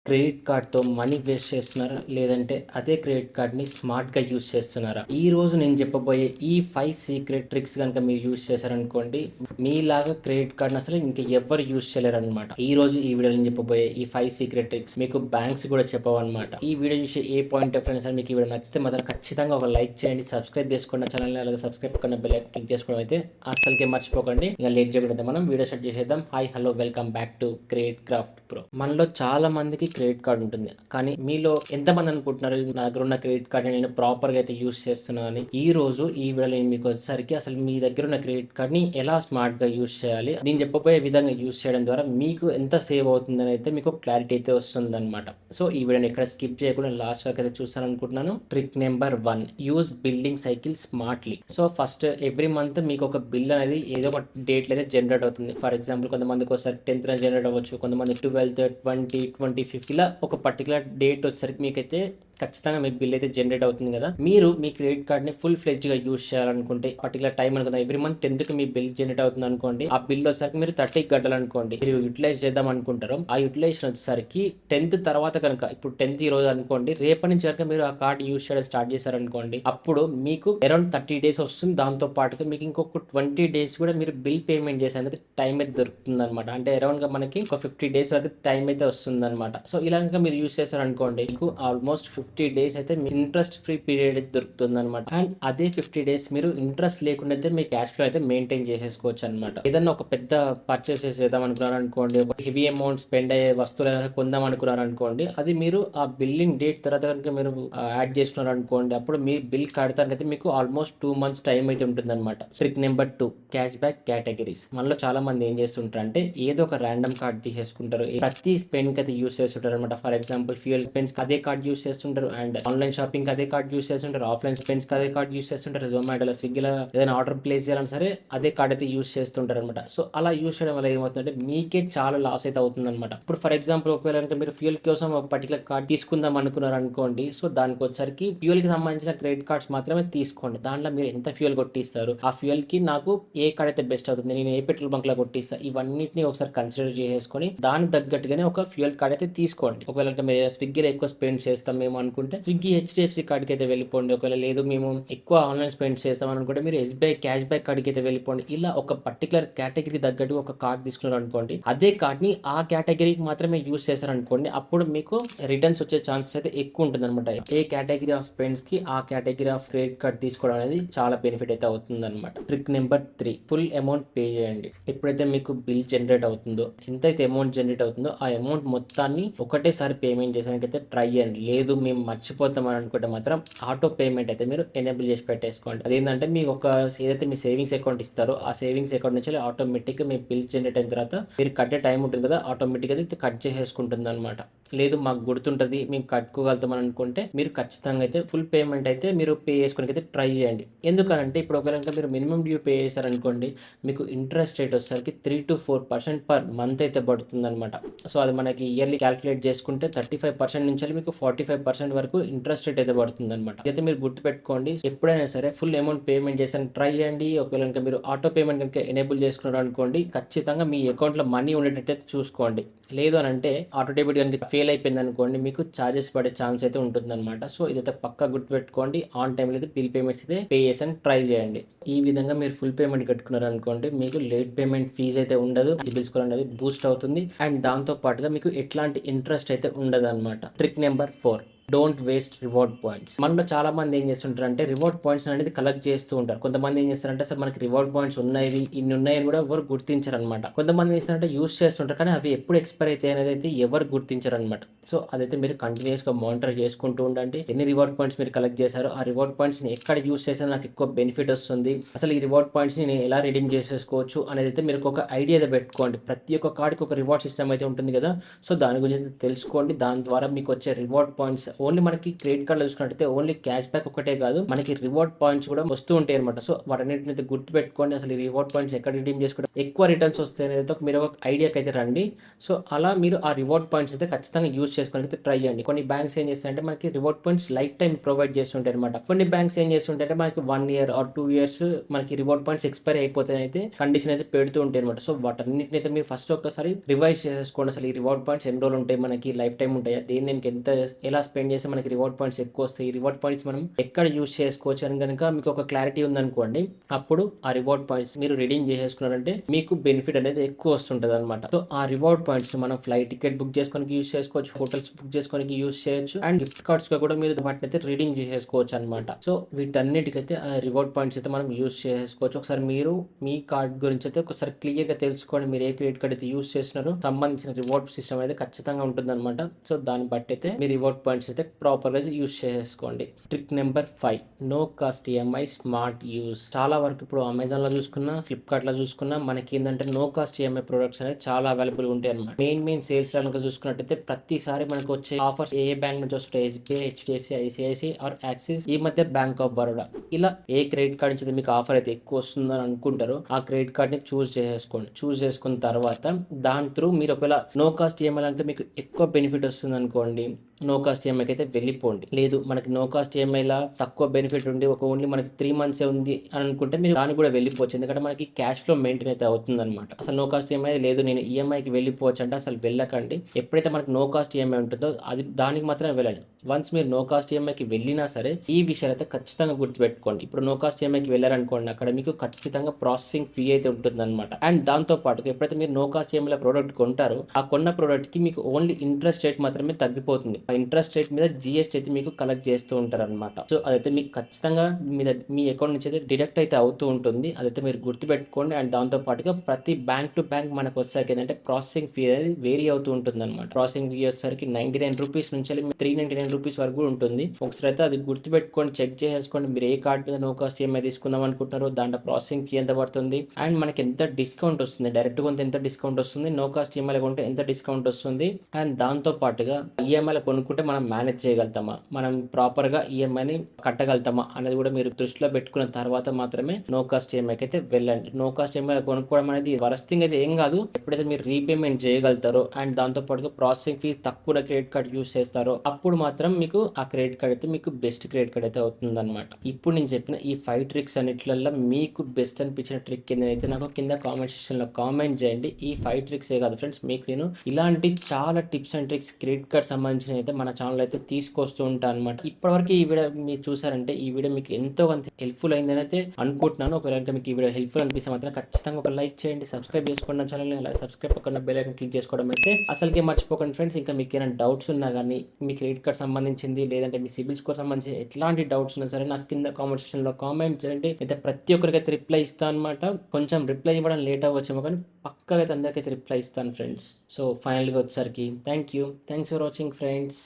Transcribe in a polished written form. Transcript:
Credit కార్డ్‌తో money waste చేస్తున్నారా? లేదంటే అదే క్రెడిట్ కార్డ్‌ని స్మార్ట్‌గా యూజ్ చేస్తున్నారా? ఈరోజు నేను చెప్పబోయే ఈ 5 సీక్రెట్ ట్రిక్స్ గనుక మీరు యూజ్ చేశారనుకోండి, మీలాగా క్రెడిట్ కార్డ్‌ని అసలు ఇంక ఎవ్వరు యూజ్ చేయలేరనమాట. ఈరోజు ఈ వీడియోలో నేను చెప్పబోయే ఈ 5 సీక్రెట్ ట్రిక్స్ మీకు బ్యాంక్స్ కూడా చెప్పవన్నమాట. ఈ వీడియో చూసి ఏ పాయింట్ ఆఫ్ అయినా సరే మీకు ఈ వీడియో నచ్చితే మాత్రం ఖచ్చితంగా ఒక లైక్ చేయండి, సబ్స్క్రైబ్ చేసుకోండి ఛానల్‌ని. అలాగే సబ్స్క్రైబ్ పక్కన బెల్ ఐకాన్ క్లిక్ చేసుకోవడం అయితే అస్సలకే మర్చిపోకండి. ఇక లేట్ చేయకుండా మనం వీడియో స్టార్ట్ చేసేద్దాం. Hi hello welcome back to credit craft pro. మనలో చాలా మందికి క్రెడిట్ కార్డ్ ఉంటుంది, కానీ మీలో ఎంతమంది అనుకుంటున్నారు నా దగ్గర ఉన్న క్రెడిట్ కార్డ్ నేను ప్రాపర్గా అయితే యూస్ చేస్తున్నాను అని? ఈ రోజు ఈ వీడియోలో నేను మీకు వచ్చేసరికి అసలు మీ దగ్గర ఉన్న క్రెడిట్ కార్డ్ ని ఎలా స్మార్ట్ గా యూస్ చేయాలి, నేను చెప్పబోయే విధంగా యూస్ చేయడం ద్వారా మీకు ఎంత సేవ్ అవుతుందని అయితే మీకు క్లారిటీ అయితే వస్తుంది అనమాట. సో ఈ వీడియోని ఎక్కడ స్కిప్ చేయకుండా లాస్ట్ వరకు అయితే చూస్తాను అనుకుంటున్నాను. Trick number 1, use building cycle smartly. So first every month మీకు ఒక బిల్ అనేది ఏదో ఒక డేట్ అయితే జనరేట్ అవుతుంది. ఫర్ ఎగ్జాంపుల్ కొంతమందికి ఒకసారి 10th జనరేట్ అవ్వచ్చు, కొంతమంది 12th, 20, 25th ఇలా ఒక పర్టికులర్ డేట్ వచ్చేసరికి మీకైతే ఖచ్చితంగా మీ బిల్ అయితే జనరేట్ అవుతుంది కదా. మీరు మీ క్రెడిట్ కార్డ్ ని ఫుల్ ఫ్లెడ్జ్ గా యూస్ చేయాలనుకుంటే పర్టికులర్ టైం అనుకుందాం, ఎవ్రీ మంత్ 10th కి మీ బిల్ జనరేట్ అవుతుంది అనుకోండి. ఆ బిల్ వచ్చేసరికి మీరు 30కి కట్టాలనుకోండి, మీరు యూటిలైజ్ చేద్దాం అనుకుంటారు. ఆ యూటిలైజేషన్ వచ్చేసరికి 10th తర్వాత కనుక, ఇప్పుడు 10th ఈ రోజు అనుకోండి, రేపటి నుంచి కనుక మీరు ఆ కార్డ్ యూస్ చేయడం స్టార్ట్ చేశారనుకోండి, అప్పుడు మీకు అరౌండ్ 30 days వస్తుంది. దాంతో పాటుగా మీకు ఇంకొక 20 days కూడా మీరు బిల్ పేమెంట్ చేసేందుకు టైం అయితే దొరుకుతుంది అనమాట. అంటే అరౌండ్ గా మనకి ఒక 50 days వరకు టైం అయితే వస్తుంది అనమాట. సో ఇలా కనుక మీరు యూస్ చేశారనుకోండి, మీకు ఆల్మోస్ట్ 50 days అయితే మీ ఇంట్రెస్ట్ ఫ్రీ పీరియడ్ అయితే దొరుకుతుంది అనమాట. అండ్ అదే 50 days మీరు ఇంట్రెస్ట్ లేకుండా అయితే మీ క్యాష్ ఫ్లో అయితే మెయింటైన్ చేసేసుకోవచ్చు అనమాట. ఏదన్నా ఒక పెద్ద పర్చేస్ చేద్దాం అనుకున్నారు అనుకోండి, ఒక హెవీ అమౌంట్ స్పెండ్ అయ్యే వస్తువులు ఏదైనా కొందాం అనుకున్నారు అనుకోండి, అది మీరు ఆ బిల్లింగ్ డేట్ తర్వాత కనుక మీరు యాడ్ చేసుకున్నారు అనుకోండి, అప్పుడు మీ బిల్ కడతానికి మీకు ఆల్మోస్ట్ 2 months టైం అయితే ఉంటుంది అనమాట. Trick number 2, cash back categories. మనలో చాలా మంది ఏం చేస్తుంటారు అంటే ఏదో ఒక ర్యాండమ్ కార్డ్ తీసేసుకుంటారు, ప్రతి స్పెండ్ కి అయితే యూస్ చేస్తుంటారు అనమాట. ఫర్ ఎగ్జాంపుల్ ఫ్యూయల్ స్పెండ్స్ అదే కార్డ్ యూస్ చేస్తుంటారు, అండ్ ఆన్లైన్ షాపింగ్ అదే కార్డ్ యూస్ చేస్తుంటారు, ఆఫ్లైన్ స్పెండ్స్ అదే కార్డ్ యూస్ చేస్తుంటారు, జొమాటోలో స్విగ్గీలో ఏదైనా ఆర్డర్ ప్లేస్ చేయాలని సరే అదే కార్డ్ అయితే యూస్ చేస్తుంటారు అనమాట. సో అలా యూస్ చేయడం వల్ల ఏమవుతుందంటే మీకే చాలా లాస్ అయితే అవుతుంది అనమాట. ఇప్పుడు ఫర్ ఎగ్జాంపుల్ ఒకవేళ మీరు ఫ్యూయల్ కోసం ఒక పర్టికులర్ కార్డ్ తీసుకుందాం అనుకున్నారు అనుకోండి, సో దానికి వచ్చరికి ఫ్యూయల్ కి సంబంధించిన క్రెడిట్ కార్డ్స్ మాత్రమే తీసుకోండి. దాంట్లో మీరు ఎంత ఫ్యూయల్ కొట్టిస్తారు, ఆ ఫ్యూయల్ కి నాకు ఏ కార్డ్ అయితే బెస్ట్ అవుతుంది, నేను ఏ పెట్రోల్ బంక్ లో కొట్టిస్తా, ఇవన్నిటిని ఒకసారి కన్సిడర్ చేసుకొని దానికి తగ్గట్టుగానే ఒక ఫ్యూయల్ కార్డ్ అయితే తీసుకోండి. ఒకవేళ మీరు స్విగ్గీలో ఎక్కువ స్పెండ్ చేస్తాం మేము అనుకుంటే స్విగ్గీ హెచ్డిఎఫ్సి కార్డ్కి అయితే వెళ్ళిపోండి. ఒకవేళ లేదు మేము ఎక్కువ ఆన్లైన్ స్పెండ్ చేస్తాం అనుకుంటే మీరు ఎస్బీఐ క్యాష్ బ్యాక్ కార్డ్కి అయితే వెళ్ళిపోండి. ఇలా ఒక పర్టికులర్ కేటగిరీ తగ్గట్టు ఒక కార్డ్ తీసుకున్నారు అనుకోండి, అదే కార్డ్ని ఆ కేటగిరీకి మాత్రమే యూస్ చేశారనుకోండి, అప్పుడు మీకు రిటర్న్స్ వచ్చే ఛాన్సెస్ అయితే ఎక్కువ ఉంటుంది అనమాట. ఏ కేటగిరీ ఆఫ్ స్పెండ్స్ కి ఆ కేటగిరీ ఆఫ్ క్రెడిట్ కార్డ్ తీసుకోవడం అనేది చాలా బెనిఫిట్ అయితే అవుతుంది అనమాట. Trick number 3, full amount pay చేయండి. ఎప్పుడైతే మీకు బిల్ జనరేట్ అవుతుందో, ఎంతైతే అమౌంట్ జనరేట్ అవుతుందో ఆ అమౌంట్ మొత్తాన్ని ఒకటేసారి పేమెంట్ చేసానికి అయితే ట్రై చేయండి. లేదు మేము మర్చిపోతాం అని అనుకుంటే మాత్రం ఆటో పేమెంట్ అయితే మీరు ఎనేబుల్ చేసి పెట్టేసుకోండి. అదేంటంటే మీకు ఒక ఏదైతే మీ సేవింగ్స్ అకౌంట్ ఇస్తారో ఆ సేవింగ్స్ అకౌంట్ నుంచి ఆటోమేటిక్ గా మీ బిల్ జనరేట్ అయిన తర్వాత మీరు కట్టే టైం ఉంటుంది కదా, ఆటోమేటిక్ గా కట్ చేసేసుకుంటుంది అనమాట. లేదు మాకు గుర్తుంటుంది మేము కట్టుకోగలుగుతాం అని అనుకుంటే మీరు ఖచ్చితంగా అయితే ఫుల్ పేమెంట్ అయితే మీరు పే చేసుకోవడానికి అయితే ట్రై చేయండి. ఎందుకనంటే ఇప్పుడు ఒకవేళ మీరు మినిమం డ్యూ పే చేశారనుకోండి, మీకు ఇంట్రెస్ట్ రేట్ వచ్చేసరికి 3 to 4% పర్ మంత్ అయితే పడుతుంది అనమాట. సో అది మనకి ఇయర్లీ క్యాల్కులేట్ చేసుకుంటే 35% నుంచి మీకు 45% వరకు ఇంట్రెస్ట్ రేట్ అయితే పడుతుంది అనమాట. అయితే మీరు గుర్తుపెట్టుకోండి, ఎప్పుడైనా సరే ఫుల్ అమౌంట్ పేమెంట్ చేసానికి ట్రై చేయండి. ఒకవేళ కనుక మీరు ఆటో పేమెంట్ కనుక ఎనేబుల్ చేసుకున్నారు అనుకోండి, ఖచ్చితంగా మీ అకౌంట్ లో మనీ ఉండేటట్టు చూసుకోండి. లేదు అని అంటే ఆటో డెబిట్ కనుక ఫెయిల్ అయిపోయింది అనుకోండి, మీకు చార్జెస్ పడే ఛాన్స్ అయితే ఉంటుంది అనమాట. సో ఇదైతే పక్కా గుర్తుపెట్టుకోండి. ఆన్ టైంలో అయితే బిల్ పేమెంట్స్ అయితే పే చేసానికి ట్రై చేయండి. ఈ విధంగా మీరు ఫుల్ పేమెంట్ కట్టుకున్నారు అనుకోండి, మీకు లేట్ పేమెంట్ ఫీజ్ అయితే ఉండదు, సిబిల్ స్కోర్ అనేది బూస్ట్ అవుతుంది, అండ్ దాంతో పాటుగా మీకు ఎట్లాంటి ఇంట్రెస్ట్ అయితే ఉండదు అనమాట. Trick number 4, don't waste reward points. మనలో చాలా మంది ఏం చేస్తుంటారు అంటే రివార్డ్ పాయింట్స్ అనేది కలెక్ట్ చేస్తూ ఉంటారు. కొంతమంది ఏం చేస్తారంటే సార్ మనకి రివార్డ్ పాయింట్స్ ఉన్నాయి, ఇన్ని ఉన్నాయని కూడా ఎవరు గుర్తించారు అనమాట. కొంతమంది ఏం చేస్తారంటే యూస్ చేస్తుంటారు, కానీ అవి ఎప్పుడు ఎక్స్పైర్ అయితే అనేది అయితే ఎవరు గుర్తించారు అనమాట. సో అదైతే మీరు కంటిన్యూస్ గా మానిటర్ చేసుకుంటూ ఉండండి. ఎన్ని రివార్డ్ పాయింట్స్ మీరు కలెక్ట్ చేశారో, ఆ రివార్డ్ పాయింట్స్ ని ఎక్కడ యూస్ చేసినా నాకు ఎక్కువ బెనిఫిట్ వస్తుంది, అసలు ఈ రివార్డ్ పాయింట్స్ ని నేను ఎలా రిడీమ్ చేసేసుకోవచ్చు అనేది అయితే మీరు ఒక ఐడియా అయితే పెట్టుకోండి. ప్రతి ఒక్క కార్డుకి ఒక రివార్డ్ సిస్టమ్ అయితే ఉంటుంది కదా, సో దాని గురించి తెలుసుకోండి. దాని ద్వారా మీకు వచ్చే రివార్డ్ పాయింట్స్ ఓన్లీ మనకి క్రెడిట్ కార్డ్‌లో చూసుకున్నట్టయితే ఓన్లీ క్యాష్ బ్యాక్ ఒక్కటే కాదు, మనకి రివార్డ్ పాయింట్స్ కూడా వస్తూ ఉంటాయి అనమాట. సో వాటన్నిటిని అయితే గుర్తుపెట్టుకోండి. అసలు ఈ రివార్డ్ పాయింట్స్ ఎక్కడ రిడీమ్ చేసుకుంటే ఎక్కువ రిటర్న్స్ వస్తాయి అనేది మీరు ఒక ఐడియాకి అయితే రండి. సో అలా మీరు ఆ రివార్డ్ పాయింట్స్ అయితే ఖచ్చితంగా యూజ్ చేసుకోవడానికి అయితే ట్రై చేయండి. కొన్ని బ్యాంక్స్ ఏం చేస్తాయంటే మనకి reward points life time provide చేస్తుంటాయి అనమాట. కొన్ని బ్యాంక్స్ ఏం చేస్తుంటే మనకి 1 ఇయర్ ఆర్ 2 ఇయర్స్ మనకి రివార్డ్ పాయింట్స్ ఎక్స్పైర్ అయిపోతాయి అయితే కండిషన్ అయితే పెడుతూ ఉంటాయి అనమాట. సో వాటన్నిటిని అయితే మీరు ఫస్ట్ ఒక్కసారి రివైజ్ చేసుకోండి. అసలు ఈ రివార్డ్ పాయింట్స్ ఎన్ని రోజులు ఉంటాయి, మనకి లైఫ్ టైం ఉంటాయి, దేనికి ఎంత ఎలా స్పెండ్ చేస్తే మనకి రివార్డ్ పాయింట్స్ ఎక్కువ వస్తాయి, ఈ రివార్డ్ పాయింట్స్ మనం ఎక్కడ యూజ్ చేసుకోవచ్చు అని కనుక మీకు ఒక క్లారిటీ ఉందనుకోండి, అప్పుడు ఆ రివార్డ్ పాయింట్స్ మీరు రిడీమ్ చేసేసుకున్నారంటే మీకు బెనిఫిట్ అనేది ఎక్కువ వస్తుంటది అనమాట. సో ఆ రివార్డ్ పాయింట్స్ మనం ఫ్లైట్ టికెట్ బుక్ చేసుకోవడానికి యూజ్ చేసుకోవచ్చు, హోటల్స్ బుక్ చేసుకోవడానికి యూజ్ చేయొచ్చు, అండ్ గిఫ్ట్ కార్డ్స్ గా కూడా మీరు వాటిని అయితే రిడీమ్ చేసేసుకోవచ్చు అనమాట. సో వీటన్నిటికైతే ఆ రివార్డ్ పాయింట్స్ అయితే మనం యూజ్ చేసుకోవచ్చు. ఒకసారి మీరు మీ కార్డ్ గురించి అయితే ఒకసారి క్లియర్ గా తెలుసుకోండి, మీరు ఏ క్రెడిట్ కార్డ్ అయితే యూజ్ చేస్తున్నారో సంబంధించిన రివార్డ్ సిస్టమ్ అయితే ఖచ్చితంగా ఉంటుంది అనమాట. సో దాన్ని బట్టి అయితే మీ రివార్డ్ పాయింట్స్ అయితే ప్రాపర్ గా యూజ్ చేసుకోండి. Trick number 5, no cost EMI smart use. చాలా వరకు ఇప్పుడు అమెజాన్ లో చూసుకున్నా, ఫ్లిప్కార్ట్ లో చూసుకున్నా మనకి ఏంటంటే నో కాస్ట్ ఈఎంఐ ప్రొడక్ట్స్ అనేది చాలా అవైలబుల్ ఉంటాయి అనమాట. మెయిన్ సేల్స్ కనుక చూసుకున్నట్టయితే ప్రతిసారి మనకు వచ్చే ఆఫర్స్ ఏ బ్యాంక్ నుంచి వస్తాయి, SBI, HDFC, ICICI or Axis, ఈ మధ్య బ్యాంక్ ఆఫ్ బరోడా, ఇలా ఏ క్రెడిట్ కార్డ్ నుంచి మీకు ఆఫర్ అయితే ఎక్కువ వస్తుందని అనుకుంటారో ఆ క్రెడిట్ కార్డ్ ని చూస్ చేసుకోండి. చూస్ చేసుకున్న తర్వాత దాని త్రూ మీరు ఒకవేళ నో కాస్ట్ ఈఎంఐ అంటే మీకు ఎక్కువ బెనిఫిట్ వస్తుంది అనుకోండి, నో కాస్ట్ ఈఎంఐకి అయితే వెళ్ళిపోండి. లేదు మనకి నో కాస్ట్ ఈఎంఐలా తక్కువ బెనిఫిట్ ఉండి ఒక ఓన్లీ మనకి 3 months ఉంది అని అనుకుంటే మీరు దానికి కూడా వెళ్ళిపోవచ్చు. ఎందుకంటే మనకి క్యాష్ ఫ్లో మెయింటైన్ అయితే అవుతుంది అనమాట. అసలు నో కాస్ట్ ఈఎంఐ లేదు నేను ఈఎంఐకి వెళ్ళిపోవచ్చు అంటే అసలు వెళ్ళకండి. ఎప్పుడైతే మనకి నో కాస్ట్ ఈఎంఐ ఉంటుందో అది దానికి మాత్రమే వెళ్ళండి. వన్స్ మీరు నో కాస్ట్ ఈఎంఐకి వెళ్ళినా సరే ఈ విషయాలు అయితే ఖచ్చితంగా గుర్తుపెట్టుకోండి. ఇప్పుడు నో కాస్ట్ ఈఎంఐకి వెళ్ళారనుకోండి, అక్కడ మీకు ఖచ్చితంగా ప్రాసెసింగ్ ఫీ అయితే ఉంటుంది అనమాట. అండ్ దాంతో పాటు ఎప్పుడైతే మీరు నో కాస్ట్ ఈఎంఐ ప్రోడక్ట్ కొంటారో ఆ కొన్న ప్రోడక్ట్ కి మీకు ఓన్లీ ఇంట్రెస్ట్ రేట్ మాత్రమే తగ్గిపోతుంది. ఆ ఇంట్రెస్ట్ రేట్ మీద జిఎస్టీ అయితే మీకు కలెక్ట్ చేస్తూ ఉంటారు అనమాట. సో అదైతే మీకు ఖచ్చితంగా మీ అకౌంట్ నుంచి అయితే డిడక్ట్ అయితే అవుతూ ఉంటుంది. అదైతే మీరు గుర్తుపెట్టుకోండి. అండ్ దాంతో పాటుగా ప్రతి బ్యాంక్ టు బ్యాంక్ మనకు వచ్చేసరికి ఏంటంటే ప్రాసెసింగ్ ఫీ అనేది వేరీ అవుతూ ఉంటుంది అనమాట. ప్రాసెసింగ్ ఫీ వచ్చేసరికి 99 రూపీస్ నుంచి 399 రూపీస్ వరకు కూడా ఉంటుంది. ఒకసారి అయితే అది గుర్తుపెట్టుకోండి, చెక్ చేసేసుకోండి. మీరు ఏ కార్డ్ మీద నో కాస్ట్ ఈఎంఐ తీసుకుందాం అనుకుంటున్నారో దాంట్లో ప్రాసెసింగ్ ఫీ ఎంత పడుతుంది అండ్ మనకి ఎంత డిస్కౌంట్ వస్తుంది, డైరెక్ట్ కొంత ఎంత డిస్కౌంట్ వస్తుంది, నో కాస్ట్ ఈఎంఐ కొంటే ఎంత డిస్కౌంట్ వస్తుంది, అండ్ దాంతో పాటుగా ఈఎంఐ కొనుక్కుంటే మనం మేనేజ్ చేయగలుగుతామా, మనం ప్రాపర్ గా ఈఎంఐని కట్టగలుగుతామా అనేది కూడా మీరు దృష్టిలో పెట్టుకున్న తర్వాత మాత్రమే నో కాస్ట్ ఈఎంఐకి అయితే వెళ్ళండి. నో కాస్ట్ ఈఎంఐ కొనుక్కోవడం అనేది వరస్ట్ థింగ్ అయితే ఏం కాదు. ఎప్పుడైతే మీరు రీపేమెంట్ చేయగలుగుతారో అండ్ దాంతో పాటుగా ప్రాసెసింగ్ ఫీజ్ తక్కువ క్రెడిట్ కార్డ్ యూస్ చేస్తారో అప్పుడు మాత్రం మీకు ఆ క్రెడిట్ కార్డ్ అయితే మీకు బెస్ట్ క్రెడిట్ కార్డ్ అయితే అవుతుంది అనమాట. ఇప్పుడు నేను చెప్పిన ఈ 5 ట్రిక్స్ అన్నిట్లలో మీకు బెస్ట్ అనిపించిన ట్రిక్ కింద నాకు కింద కామెంట్ సెక్షన్ లో కామెంట్ చేయండి. ఈ 5 ట్రిక్సే కాదు ఫ్రెండ్స్, మీకు నేను ఇలాంటి చాలా tips and tricks credit card సంబంధించిన అయితే మన ఛానల్ అయితే తీసుకొస్తూ ఉంటాను అనమాట. ఇప్పటివరకు ఈ వీడియో మీరు చూసారంటే ఈ వీడియో మీకు ఎంతో కొంత హెల్ప్ఫుల్ అయిందని అయితే అనుకుంటున్నాను. ఒకవేళ మీకు ఈ వీడియో హెల్ప్ఫుల్ అనిపిస్తే మాత్రం ఖచ్చితంగా ఒక లైక్ చేయండి, సబ్స్క్రైబ్ చేసుకోండి ఛానల్. అలా సబ్స్క్రైబ్ పక్కన బెల్ ఐకాన్ క్లిక్ చేసుకోవడం అయితే అసలుకే మర్చిపోకండి ఫ్రెండ్స్. ఇంకా మీకు ఏమైనా డౌట్స్ ఉన్నా కానీ మీ క్రెడిట్ కార్డ్ సంబంధించింది లేదంటే మీ సిబిల్ స్కోర్ సంబంధించి ఎట్లాంటి డౌట్స్ ఉన్నా సరే నాకు కింద కామెంట్ సెక్షన్ లో కామెంట్ చేయండి. అయితే ప్రతి ఒక్కరికి అయితే రిప్లై ఇస్తాను అనమాట. కొంచెం రిప్లై ఇవ్వడం లేట్ అవ్వచ్చేమో కానీ పక్కగా అయితే అందరికైతే రిప్లై ఇస్తాను ఫ్రెండ్స్. సో ఫైనల్గా వచ్చేసరికి థ్యాంక్స్ ఫర్ వాచింగ్ ఫ్రెండ్స్.